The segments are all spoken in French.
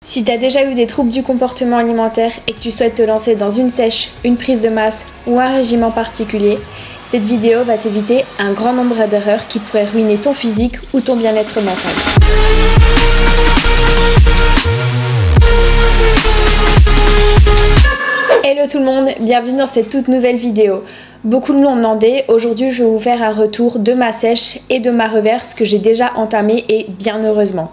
Si tu as déjà eu des troubles du comportement alimentaire et que tu souhaites te lancer dans une sèche, une prise de masse ou un régime en particulier, cette vidéo va t'éviter un grand nombre d'erreurs qui pourraient ruiner ton physique ou ton bien-être mental. Hello tout le monde, bienvenue dans cette toute nouvelle vidéo. Beaucoup de l'ont demandé, aujourd'hui je vais vous faire un retour de ma sèche et de ma reverse que j'ai déjà entamée et bien heureusement.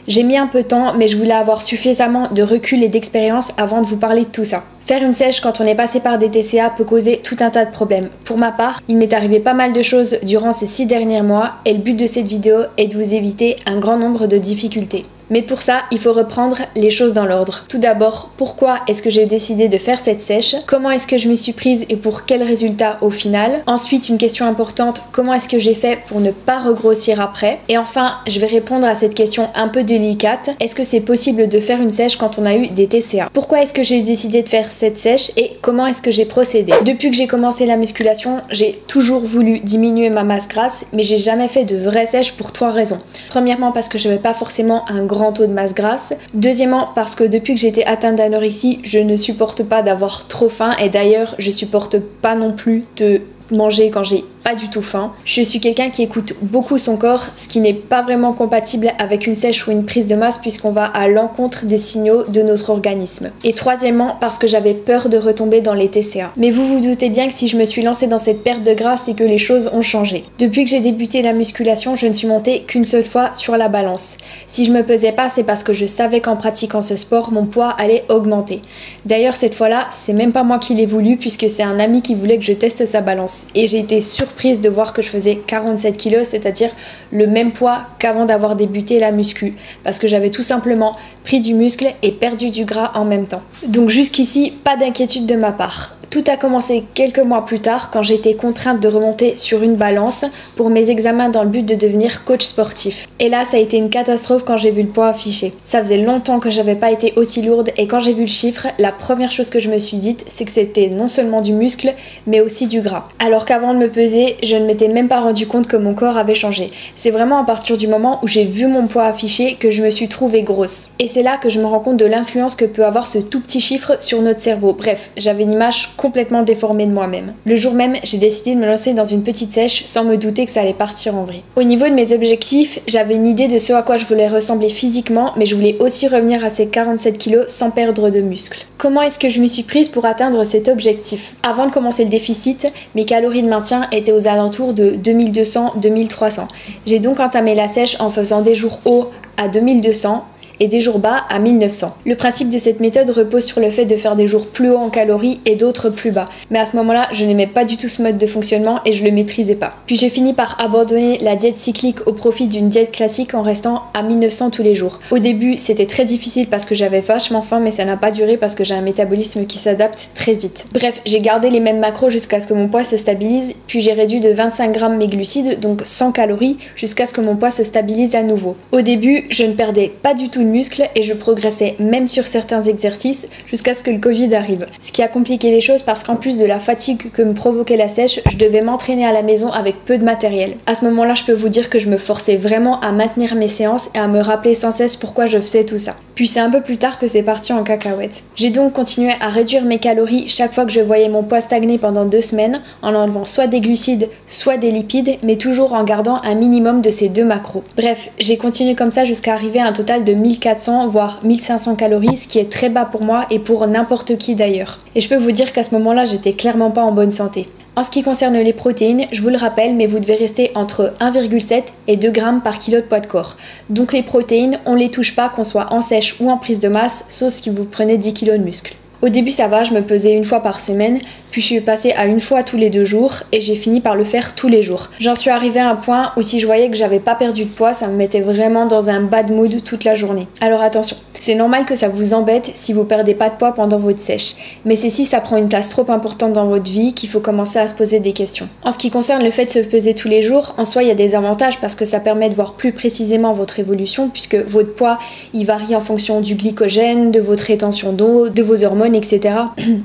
J'ai mis un peu de temps mais je voulais avoir suffisamment de recul et d'expérience avant de vous parler de tout ça. Faire une sèche quand on est passé par des TCA peut causer tout un tas de problèmes. Pour ma part, il m'est arrivé pas mal de choses durant ces 6 derniers mois et le but de cette vidéo est de vous éviter un grand nombre de difficultés. Mais pour ça, il faut reprendre les choses dans l'ordre. Tout d'abord, pourquoi est-ce que j'ai décidé de faire cette sèche? Comment est-ce que je m'y suis prise et pour quel résultat au final? Ensuite, une question importante, comment est-ce que j'ai fait pour ne pas regrossir après? Et enfin, je vais répondre à cette question un peu délicate. Est-ce que c'est possible de faire une sèche quand on a eu des TCA? Pourquoi est-ce que j'ai décidé de faire cette sèche et comment est-ce que j'ai procédé? Depuis que j'ai commencé la musculation, j'ai toujours voulu diminuer ma masse grasse, mais j'ai jamais fait de vraie sèche pour 3 raisons. Premièrement, parce que je n'avais pas forcément un grand taux de masse grasse. Deuxièmement, parce que depuis que j'étais atteinte d'anorexie, je ne supporte pas d'avoir trop faim et d'ailleurs, je supporte pas non plus de manger quand j'ai pas du tout faim. Je suis quelqu'un qui écoute beaucoup son corps, ce qui n'est pas vraiment compatible avec une sèche ou une prise de masse puisqu'on va à l'encontre des signaux de notre organisme. Et troisièmement, parce que j'avais peur de retomber dans les TCA. Mais vous vous doutez bien que si je me suis lancée dans cette perte de gras, c'est que les choses ont changé. Depuis que j'ai débuté la musculation, je ne suis montée qu'une seule fois sur la balance. Si je me pesais pas, c'est parce que je savais qu'en pratiquant ce sport, mon poids allait augmenter. D'ailleurs, cette fois-là, c'est même pas moi qui l'ai voulu puisque c'est un ami qui voulait que je teste sa balance. Et j'ai été surprise de voir que je faisais 47 kg, c'est-à-dire le même poids qu'avant d'avoir débuté la muscu, parce que j'avais tout simplement pris du muscle et perdu du gras en même temps. Donc jusqu'ici, pas d'inquiétude de ma part. Tout a commencé quelques mois plus tard quand j'ai été contrainte de remonter sur une balance pour mes examens dans le but de devenir coach sportif. Et là, ça a été une catastrophe quand j'ai vu le poids affiché. Ça faisait longtemps que j'avais pas été aussi lourde et quand j'ai vu le chiffre, la première chose que je me suis dite, c'est que c'était non seulement du muscle, mais aussi du gras. Alors qu'avant de me peser, je ne m'étais même pas rendu compte que mon corps avait changé. C'est vraiment à partir du moment où j'ai vu mon poids affiché que je me suis trouvée grosse. Et c'est là que je me rends compte de l'influence que peut avoir ce tout petit chiffre sur notre cerveau. Bref, j'avais une image complètement déformée de moi-même. Le jour même, j'ai décidé de me lancer dans une petite sèche sans me douter que ça allait partir en vrille. Au niveau de mes objectifs, j'avais une idée de ce à quoi je voulais ressembler physiquement, mais je voulais aussi revenir à ces 47 kg sans perdre de muscle. Comment est-ce que je me suis prise pour atteindre cet objectif? Avant de commencer le déficit, mes calories de maintien étaient aux alentours de 2200-2300. J'ai donc entamé la sèche en faisant des jours hauts à 2200 et des jours bas à 1900. Le principe de cette méthode repose sur le fait de faire des jours plus hauts en calories et d'autres plus bas. Mais à ce moment-là, je n'aimais pas du tout ce mode de fonctionnement et je le maîtrisais pas. Puis j'ai fini par abandonner la diète cyclique au profit d'une diète classique en restant à 1900 tous les jours. Au début, c'était très difficile parce que j'avais vachement faim, mais ça n'a pas duré parce que j'ai un métabolisme qui s'adapte très vite. Bref, j'ai gardé les mêmes macros jusqu'à ce que mon poids se stabilise, puis j'ai réduit de 25 grammes mes glucides, donc 100 calories, jusqu'à ce que mon poids se stabilise à nouveau. Au début, je ne perdais pas du tout muscles et je progressais même sur certains exercices jusqu'à ce que le Covid arrive. Ce qui a compliqué les choses parce qu'en plus de la fatigue que me provoquait la sèche, je devais m'entraîner à la maison avec peu de matériel. À ce moment-là, je peux vous dire que je me forçais vraiment à maintenir mes séances et à me rappeler sans cesse pourquoi je faisais tout ça. Puis c'est un peu plus tard que c'est parti en cacahuète. J'ai donc continué à réduire mes calories chaque fois que je voyais mon poids stagner pendant 2 semaines en enlevant soit des glucides, soit des lipides, mais toujours en gardant un minimum de ces 2 macros. Bref, j'ai continué comme ça jusqu'à arriver à un total de 1400 voire 1500 calories, ce qui est très bas pour moi et pour n'importe qui d'ailleurs. Et je peux vous dire qu'à ce moment-là, j'étais clairement pas en bonne santé. En ce qui concerne les protéines, je vous le rappelle, mais vous devez rester entre 1,7 et 2 grammes par kilo de poids de corps. Donc les protéines, on les touche pas qu'on soit en sèche ou en prise de masse, sauf si vous prenez 10 kg de muscle. Au début ça va, je me pesais une fois par semaine, puis je suis passée à une fois tous les 2 jours et j'ai fini par le faire tous les jours. J'en suis arrivée à un point où si je voyais que j'avais pas perdu de poids, ça me mettait vraiment dans un bad mood toute la journée. Alors attention, c'est normal que ça vous embête si vous perdez pas de poids pendant votre sèche, mais c'est si ça prend une place trop importante dans votre vie qu'il faut commencer à se poser des questions. En ce qui concerne le fait de se peser tous les jours, en soi il y a des avantages parce que ça permet de voir plus précisément votre évolution puisque votre poids il varie en fonction du glycogène, de votre rétention d'eau, de vos hormones, etc.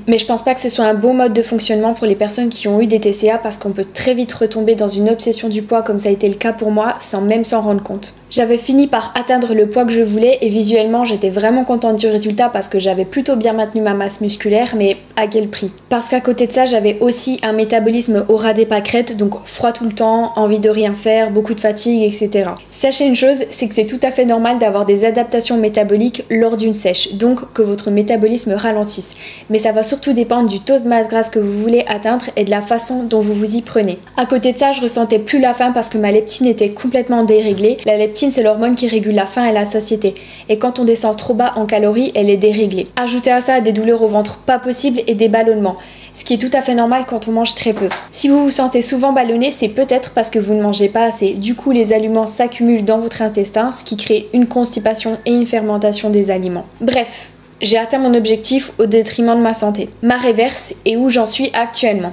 Mais je pense pas que ce soit un bon mode de fonctionnement pour les personnes qui ont eu des TCA parce qu'on peut très vite retomber dans une obsession du poids comme ça a été le cas pour moi sans même s'en rendre compte. J'avais fini par atteindre le poids que je voulais et visuellement j'étais vraiment contente du résultat parce que j'avais plutôt bien maintenu ma masse musculaire, mais à quel prix? Parce qu'à côté de ça j'avais aussi un métabolisme au ras des pâquerettes, donc froid tout le temps, envie de rien faire, beaucoup de fatigue, etc. Sachez une chose, c'est que c'est tout à fait normal d'avoir des adaptations métaboliques lors d'une sèche, donc que votre métabolisme ralentisse. Mais ça va surtout dépendre du taux de masse grasse que vous voulez atteindre et de la façon dont vous vous y prenez. À côté de ça, je ressentais plus la faim parce que ma leptine était complètement déréglée. La leptine, c'est l'hormone qui régule la faim et la satiété. Et quand on descend trop bas en calories, elle est déréglée. Ajoutez à ça des douleurs au ventre pas possibles et des ballonnements, ce qui est tout à fait normal quand on mange très peu. Si vous vous sentez souvent ballonné, c'est peut-être parce que vous ne mangez pas assez. Du coup, les aliments s'accumulent dans votre intestin, ce qui crée une constipation et une fermentation des aliments. Bref, j'ai atteint mon objectif au détriment de ma santé. Ma reverse et où j'en suis actuellement.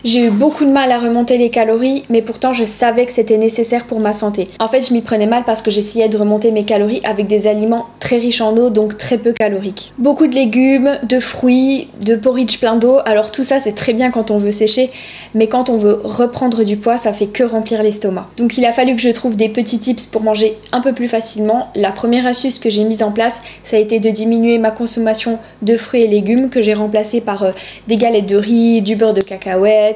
J'ai eu beaucoup de mal à remonter les calories, mais pourtant je savais que c'était nécessaire pour ma santé. En fait, je m'y prenais mal parce que j'essayais de remonter mes calories avec des aliments très riches en eau, donc très peu caloriques. Beaucoup de légumes, de fruits, de porridge plein d'eau. Alors tout ça, c'est très bien quand on veut sécher, mais quand on veut reprendre du poids, ça fait que remplir l'estomac. Donc il a fallu que je trouve des petits tips pour manger un peu plus facilement. La première astuce que j'ai mise en place, ça a été de diminuer ma consommation de fruits et légumes que j'ai remplacé par des galettes de riz, du beurre de cacahuète,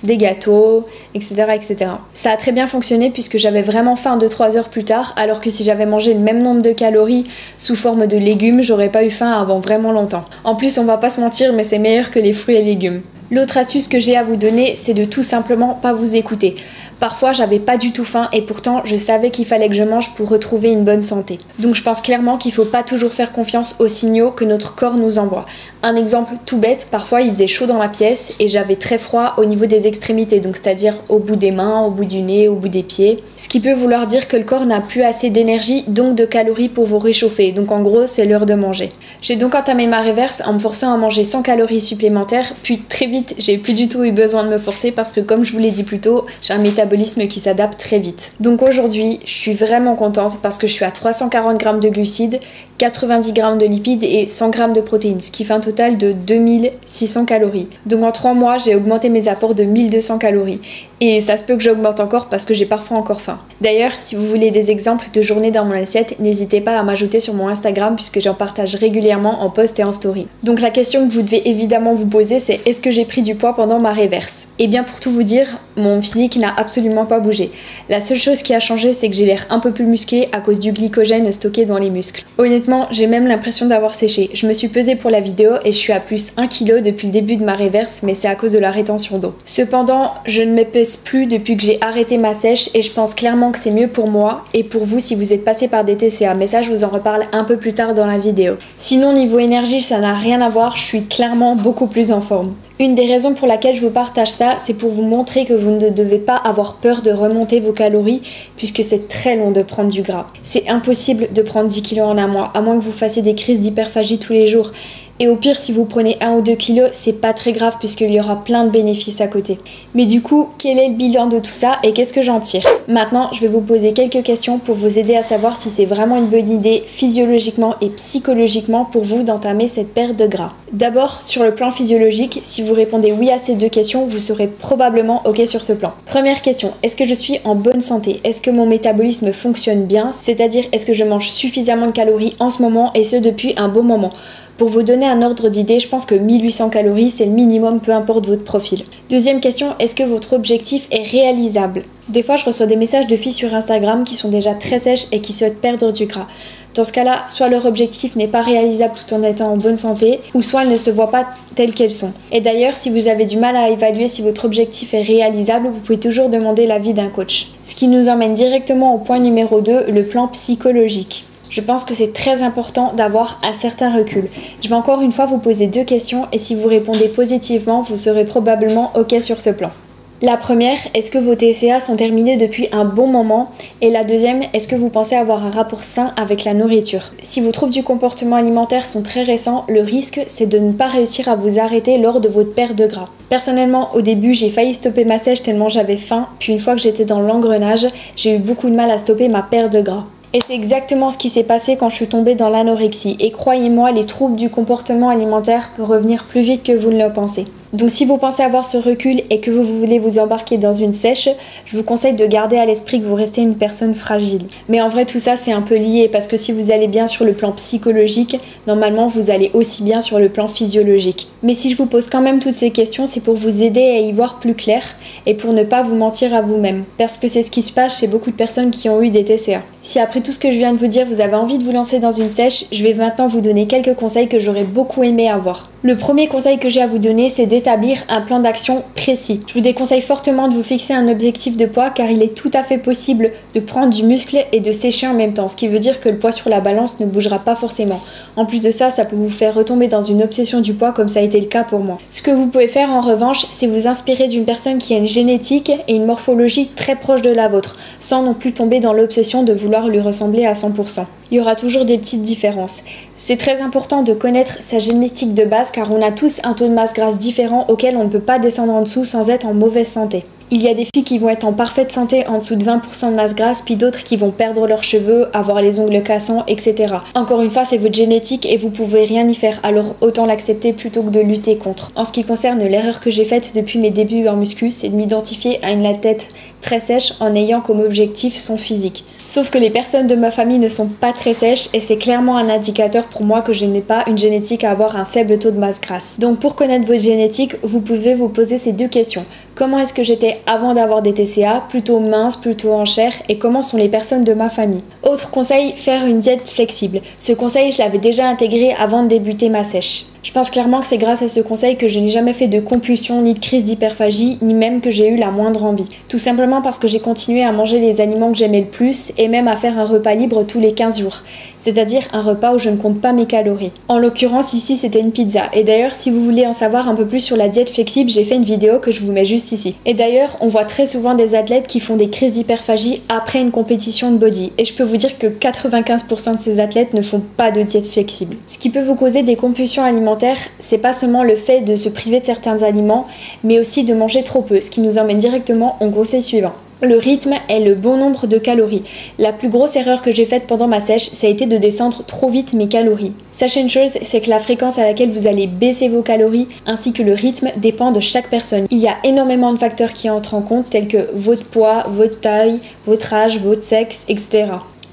des gâteaux, etc., etc. Ça a très bien fonctionné puisque j'avais vraiment faim 2-3 heures plus tard, alors que si j'avais mangé le même nombre de calories sous forme de légumes, j'aurais pas eu faim avant vraiment longtemps. En plus, on va pas se mentir, mais c'est meilleur que les fruits et légumes. L'autre astuce que j'ai à vous donner, c'est de tout simplement pas vous écouter. Parfois, j'avais pas du tout faim et pourtant, je savais qu'il fallait que je mange pour retrouver une bonne santé. Donc, je pense clairement qu'il faut pas toujours faire confiance aux signaux que notre corps nous envoie. Un exemple tout bête, parfois il faisait chaud dans la pièce et j'avais très froid au niveau des extrémités, donc c'est-à-dire au bout des mains, au bout du nez, au bout des pieds. Ce qui peut vouloir dire que le corps n'a plus assez d'énergie, donc de calories pour vous réchauffer. Donc en gros, c'est l'heure de manger. J'ai donc entamé ma reverse en me forçant à manger 100 calories supplémentaires, puis très vite, j'ai plus du tout eu besoin de me forcer parce que comme je vous l'ai dit plus tôt, j'ai un métabolisme qui s'adapte très vite. Donc aujourd'hui, je suis vraiment contente parce que je suis à 340 g de glucides, 90 g de lipides et 100 g de protéines, ce qui fait un total de 2600 calories. Donc en 3 mois, j'ai augmenté mes apports de 1200 calories. Et ça se peut que j'augmente encore parce que j'ai parfois encore faim. D'ailleurs, si vous voulez des exemples de journées dans mon assiette, n'hésitez pas à m'ajouter sur mon Instagram puisque j'en partage régulièrement en post et en story. Donc la question que vous devez évidemment vous poser, c'est est-ce que j'ai pris du poids pendant ma reverse? Et bien pour tout vous dire, mon physique n'a absolument pas bougé. La seule chose qui a changé, c'est que j'ai l'air un peu plus musclé à cause du glycogène stocké dans les muscles. Honnêtement, j'ai même l'impression d'avoir séché. Je me suis pesée pour la vidéo et je suis à plus 1 kg depuis le début de ma reverse, mais c'est à cause de la rétention d'eau. Cependant, je ne me pèse plus depuis que j'ai arrêté ma sèche et je pense clairement que c'est mieux pour moi et pour vous si vous êtes passé par des TCA, mais ça je vous en reparle un peu plus tard dans la vidéo. Sinon niveau énergie ça n'a rien à voir, je suis clairement beaucoup plus en forme. Une des raisons pour laquelle je vous partage ça, c'est pour vous montrer que vous ne devez pas avoir peur de remonter vos calories puisque c'est très long de prendre du gras. C'est impossible de prendre 10 kg en un mois, à moins que vous fassiez des crises d'hyperphagie tous les jours. Et au pire, si vous prenez 1 ou 2 kilos, c'est pas très grave puisqu'il y aura plein de bénéfices à côté. Mais du coup, quel est le bilan de tout ça et qu'est-ce que j'en tire? Maintenant, je vais vous poser quelques questions pour vous aider à savoir si c'est vraiment une bonne idée physiologiquement et psychologiquement pour vous d'entamer cette perte de gras. D'abord, sur le plan physiologique, si vous répondez oui à ces deux questions, vous serez probablement OK sur ce plan. Première question, est-ce que je suis en bonne santé? Est-ce que mon métabolisme fonctionne bien? C'est-à-dire, est-ce que je mange suffisamment de calories en ce moment et ce depuis un bon moment? Pour vous donner un ordre d'idée, je pense que 1800 calories, c'est le minimum, peu importe votre profil. Deuxième question, est-ce que votre objectif est réalisable? Des fois, je reçois des messages de filles sur Instagram qui sont déjà très sèches et qui souhaitent perdre du gras. Dans ce cas-là, soit leur objectif n'est pas réalisable tout en étant en bonne santé, ou soit elles ne se voient pas telles qu'elles sont. Et d'ailleurs, si vous avez du mal à évaluer si votre objectif est réalisable, vous pouvez toujours demander l'avis d'un coach. Ce qui nous emmène directement au point numéro 2, le plan psychologique. Je pense que c'est très important d'avoir un certain recul. Je vais encore une fois vous poser deux questions et si vous répondez positivement, vous serez probablement OK sur ce plan. La première, est-ce que vos TCA sont terminés depuis un bon moment? Et la deuxième, est-ce que vous pensez avoir un rapport sain avec la nourriture? Si vos troubles du comportement alimentaire sont très récents, le risque, c'est de ne pas réussir à vous arrêter lors de votre perte de gras. Personnellement, au début, j'ai failli stopper ma sèche tellement j'avais faim, puis une fois que j'étais dans l'engrenage, j'ai eu beaucoup de mal à stopper ma perte de gras. Et c'est exactement ce qui s'est passé quand je suis tombée dans l'anorexie. Et croyez-moi, les troubles du comportement alimentaire peuvent revenir plus vite que vous ne le pensez. Donc si vous pensez avoir ce recul et que vous voulez vous embarquer dans une sèche, je vous conseille de garder à l'esprit que vous restez une personne fragile. Mais en vrai tout ça c'est un peu lié parce que si vous allez bien sur le plan psychologique, normalement vous allez aussi bien sur le plan physiologique. Mais si je vous pose quand même toutes ces questions, c'est pour vous aider à y voir plus clair et pour ne pas vous mentir à vous-même. Parce que c'est ce qui se passe chez beaucoup de personnes qui ont eu des TCA. Si après tout ce que je viens de vous dire, vous avez envie de vous lancer dans une sèche, je vais maintenant vous donner quelques conseils que j'aurais beaucoup aimé avoir. Le premier conseil que j'ai à vous donner, c'est d'établir un plan d'action précis. Je vous déconseille fortement de vous fixer un objectif de poids car il est tout à fait possible de prendre du muscle et de sécher en même temps, ce qui veut dire que le poids sur la balance ne bougera pas forcément. En plus de ça, ça peut vous faire retomber dans une obsession du poids comme ça a été le cas pour moi. Ce que vous pouvez faire en revanche, c'est vous inspirer d'une personne qui a une génétique et une morphologie très proche de la vôtre, sans non plus tomber dans l'obsession de vouloir lui ressembler à 100%. Il y aura toujours des petites différences. C'est très important de connaître sa génétique de base car on a tous un taux de masse grasse différent auquel on ne peut pas descendre en dessous sans être en mauvaise santé. Il y a des filles qui vont être en parfaite santé en dessous de 20% de masse grasse, puis d'autres qui vont perdre leurs cheveux, avoir les ongles cassants, etc. Encore une fois, c'est votre génétique et vous pouvez rien y faire, alors autant l'accepter plutôt que de lutter contre. En ce qui concerne l'erreur que j'ai faite depuis mes débuts en muscu, c'est de m'identifier à une tête très sèche en ayant comme objectif son physique. Sauf que les personnes de ma famille ne sont pas très sèches et c'est clairement un indicateur pour moi que je n'ai pas une génétique à avoir un faible taux de masse grasse. Donc pour connaître votre génétique, vous pouvez vous poser ces deux questions. Comment est-ce que j'étais avant d'avoir des TCA, plutôt mince, plutôt en chair, et comment sont les personnes de ma famille? Autre conseil, faire une diète flexible. Ce conseil, je l'avais déjà intégré avant de débuter ma sèche. Je pense clairement que c'est grâce à ce conseil que je n'ai jamais fait de compulsion ni de crise d'hyperphagie, ni même que j'ai eu la moindre envie. Tout simplement parce que j'ai continué à manger les aliments que j'aimais le plus et même à faire un repas libre tous les 15 jours. C'est-à-dire un repas où je ne compte pas mes calories. En l'occurrence ici c'était une pizza. Et d'ailleurs si vous voulez en savoir un peu plus sur la diète flexible, j'ai fait une vidéo que je vous mets juste ici. Et d'ailleurs on voit très souvent des athlètes qui font des crises d'hyperphagie après une compétition de body. Et je peux vous dire que 95% de ces athlètes ne font pas de diète flexible. Ce qui peut vous causer des compulsions alimentaires, c'est pas seulement le fait de se priver de certains aliments, mais aussi de manger trop peu, ce qui nous emmène directement au conseil suivant. Le rythme est le bon nombre de calories. La plus grosse erreur que j'ai faite pendant ma sèche, ça a été de descendre trop vite mes calories. Sachez une chose, c'est que la fréquence à laquelle vous allez baisser vos calories ainsi que le rythme dépend de chaque personne. Il y a énormément de facteurs qui entrent en compte tels que votre poids, votre taille, votre âge, votre sexe, etc.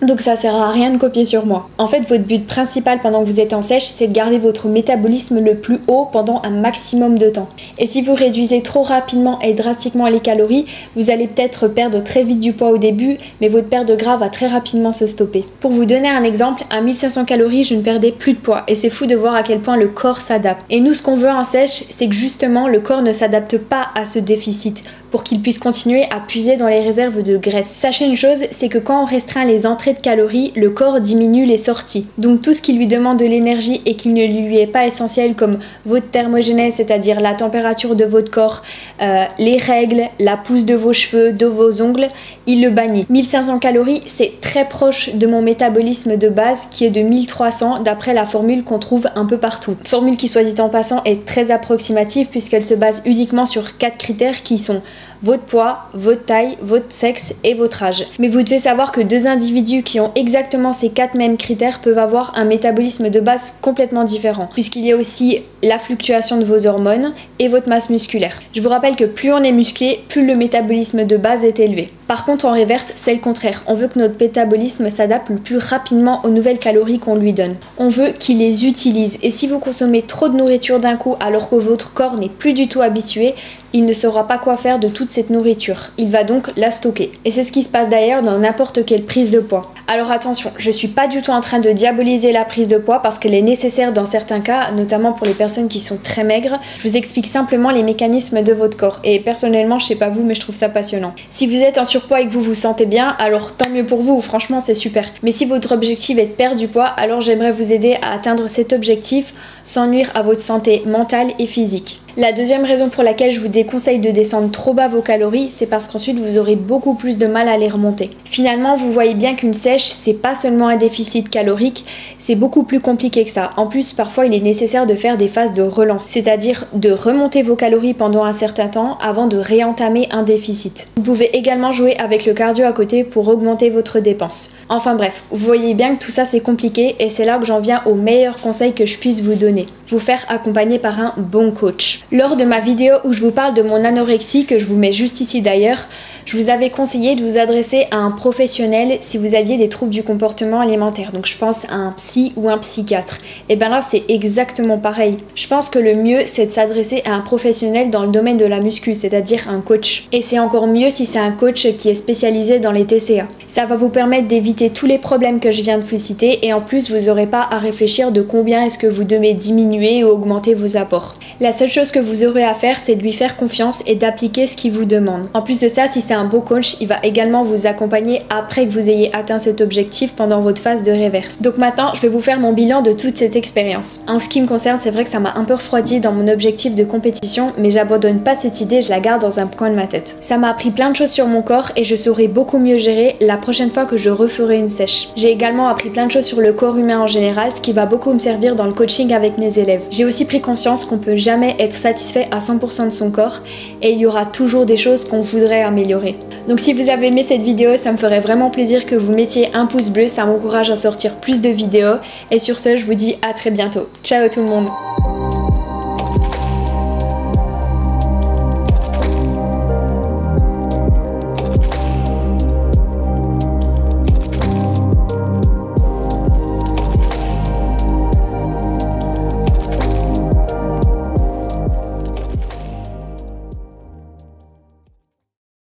Donc ça sert à rien de copier sur moi. En fait, votre but principal pendant que vous êtes en sèche, c'est de garder votre métabolisme le plus haut pendant un maximum de temps. Et si vous réduisez trop rapidement et drastiquement les calories, vous allez peut-être perdre très vite du poids au début, mais votre perte de gras va très rapidement se stopper. Pour vous donner un exemple, à 1500 calories, je ne perdais plus de poids. Et c'est fou de voir à quel point le corps s'adapte. Et nous, ce qu'on veut en sèche, c'est que justement, le corps ne s'adapte pas à ce déficit pour qu'il puisse continuer à puiser dans les réserves de graisse. Sachez une chose, c'est que quand on restreint les entrées de calories, le corps diminue les sorties. Donc tout ce qui lui demande de l'énergie et qui ne lui est pas essentiel comme votre thermogénèse, c'est-à-dire la température de votre corps, les règles, la pousse de vos cheveux, de vos ongles, il le bannit. 1500 calories, c'est très proche de mon métabolisme de base qui est de 1300 d'après la formule qu'on trouve un peu partout. Formule qui, soit dit en passant, est très approximative puisqu'elle se base uniquement sur 4 critères qui sont votre poids, votre taille, votre sexe et votre âge. Mais vous devez savoir que deux individus qui ont exactement ces 4 mêmes critères peuvent avoir un métabolisme de base complètement différent, puisqu'il y a aussi la fluctuation de vos hormones et votre masse musculaire. Je vous rappelle que plus on est musclé, plus le métabolisme de base est élevé. Par contre, en reverse, c'est le contraire. On veut que notre métabolisme s'adapte le plus rapidement aux nouvelles calories qu'on lui donne. On veut qu'il les utilise. Et si vous consommez trop de nourriture d'un coup alors que votre corps n'est plus du tout habitué, il ne saura pas quoi faire de toute cette nourriture. Il va donc la stocker. Et c'est ce qui se passe d'ailleurs dans n'importe quelle prise de poids. Alors attention, je suis pas du tout en train de diaboliser la prise de poids parce qu'elle est nécessaire dans certains cas, notamment pour les personnes qui sont très maigres. Je vous explique simplement les mécanismes de votre corps. Et personnellement, je sais pas vous, mais je trouve ça passionnant. Si vous êtes en surpoids et que vous vous sentez bien, alors tant mieux pour vous, franchement c'est super. Mais si votre objectif est de perdre du poids, alors j'aimerais vous aider à atteindre cet objectif sans nuire à votre santé mentale et physique. La deuxième raison pour laquelle je vous déconseille de descendre trop bas vos calories, c'est parce qu'ensuite vous aurez beaucoup plus de mal à les remonter. Finalement, vous voyez bien qu'une sèche, c'est pas seulement un déficit calorique, c'est beaucoup plus compliqué que ça. En plus, parfois il est nécessaire de faire des phases de relance, c'est-à-dire de remonter vos calories pendant un certain temps avant de réentamer un déficit. Vous pouvez également jouer avec le cardio à côté pour augmenter votre dépense. Enfin bref, vous voyez bien que tout ça c'est compliqué et c'est là que j'en viens au meilleur conseil que je puisse vous donner. vous faire accompagner par un bon coach. Lors de ma vidéo où je vous parle de mon anorexie, que je vous mets juste ici d'ailleurs, je vous avais conseillé de vous adresser à un professionnel si vous aviez des troubles du comportement alimentaire. Donc je pense à un psy ou un psychiatre. Et bien là c'est exactement pareil. Je pense que le mieux c'est de s'adresser à un professionnel dans le domaine de la muscu, c'est-à-dire un coach. Et c'est encore mieux si c'est un coach qui est spécialisé dans les TCA. Ça va vous permettre d'éviter tous les problèmes que je viens de vous citer et en plus vous n'aurez pas à réfléchir de combien est-ce que vous devez diminuer ou augmenter vos apports. La seule chose que vous aurez à faire c'est de lui faire confiance et d'appliquer ce qu'il vous demande. En plus de ça, si c'est un beau coach, il va également vous accompagner après que vous ayez atteint cet objectif pendant votre phase de reverse. Donc maintenant, je vais vous faire mon bilan de toute cette expérience. En ce qui me concerne, c'est vrai que ça m'a un peu refroidi dans mon objectif de compétition, mais j'abandonne pas cette idée, je la garde dans un coin de ma tête. Ça m'a appris plein de choses sur mon corps et je saurai beaucoup mieux gérer la prochaine fois que je referai une sèche. J'ai également appris plein de choses sur le corps humain en général, ce qui va beaucoup me servir dans le coaching avec mes élèves. J'ai aussi pris conscience qu'on peut jamais être satisfait à 100% de son corps et il y aura toujours des choses qu'on voudrait améliorer. Donc si vous avez aimé cette vidéo, ça me ferait vraiment plaisir que vous mettiez un pouce bleu, ça m'encourage à sortir plus de vidéos. Et sur ce, je vous dis à très bientôt. Ciao tout le monde!